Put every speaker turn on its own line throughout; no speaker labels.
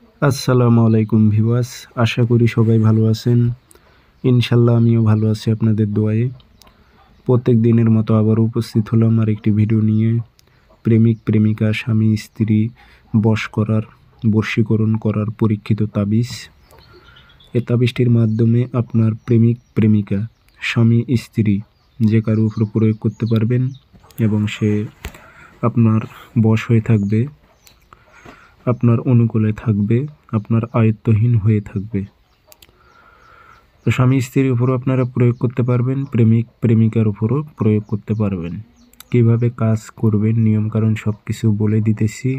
আসসালামু আলাইকুম ভিউয়ার্স, আশা করি সবাই ভালো আছেন। ইনশাল্লাহ আমিও ভালো আছি আপনাদের দোয়ায়। প্রত্যেক দিনের মতো আবারও উপস্থিত হলাম আর একটি ভিডিও নিয়ে। প্রেমিক প্রেমিকা স্বামী স্ত্রী বশীকরণ করার পরীক্ষিত তাবিজ। এ তাবিজটির মাধ্যমে আপনার প্রেমিক প্রেমিকা স্বামী স্ত্রী যে কারো উপর প্রয়োগ করতে পারবেন এবং সে আপনার বশ হয়ে থাকবে, আপনার অনুকূলে থাকবে, আপনার আয়ত্তহীন হয়ে থাকবে। তো স্বামী স্ত্রীর উপরও আপনারা প্রয়োগ করতে পারবেন, প্রেমিক প্রেমিকার উপরও প্রয়োগ করতে পারবেন। কিভাবে কাজ করবেন নিয়মকানুন সব কিছু বলে দিতেছি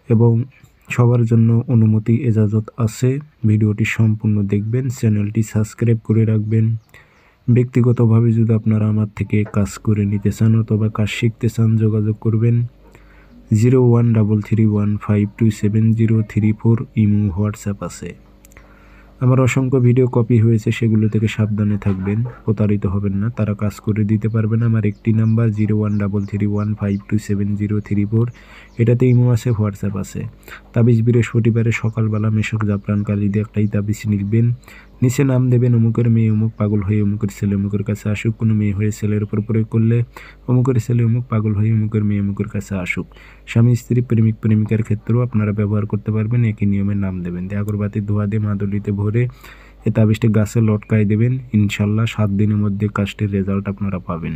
এবং সবার জন্য অনুমতি এজাজত আছে। ভিডিওটি সম্পূর্ণ দেখবেন, চ্যানেলটি সাবস্ক্রাইব করে রাখবেন। ব্যক্তিগতভাবে যদি আপনারা আমার থেকে কাজ করে নিতে চান অথবা কাজ শিখতে চান যোগাযোগ করবেন 0133152703 ইমো হোয়াটসঅ্যাপ আছে। আমার অসংখ্য ভিডিও কপি হয়েছে, সেগুলো থেকে সাবধানে থাকবেন, প্রতারিত হবেন না। তারা কাজ করে দিতে পারবেন। আমার একটি নাম্বার 0133152703। এটাতে ইমো আছে, হোয়াটসঅ্যাপ আছে। তাবিজ বৃহস্পতিবারে সকালবেলা মেশক জাফরান কালি দিয়ে একটাই তাবিজ লিখবেন। নিচে নাম দেবেন অমুকের মেয়ে অমুক পাগল হয়ে অমুকের ছেলে অমুকের কাছে আসুক। কোনো মেয়ে হয়ে ছেলের উপর প্রয়োগ করলে অমুকের ছেলে অমুক পাগল হয়ে অমুকের মেয়ে অমুকের কাছে আসুক। স্বামী স্ত্রী প্রেমিক প্রেমিকার ক্ষেত্রেও আপনারা ব্যবহার করতে পারবেন। একই নিয়মের নাম দেবেন, দিয়ে আগরবাতির ধোঁয়া দিয়ে মাদুলিতে ভরে এ তাবিজটি গাছে লটকায় দেবেন। ইনশাল্লাহ 7 দিনের মধ্যে কাজটির রেজাল্ট আপনারা পাবেন।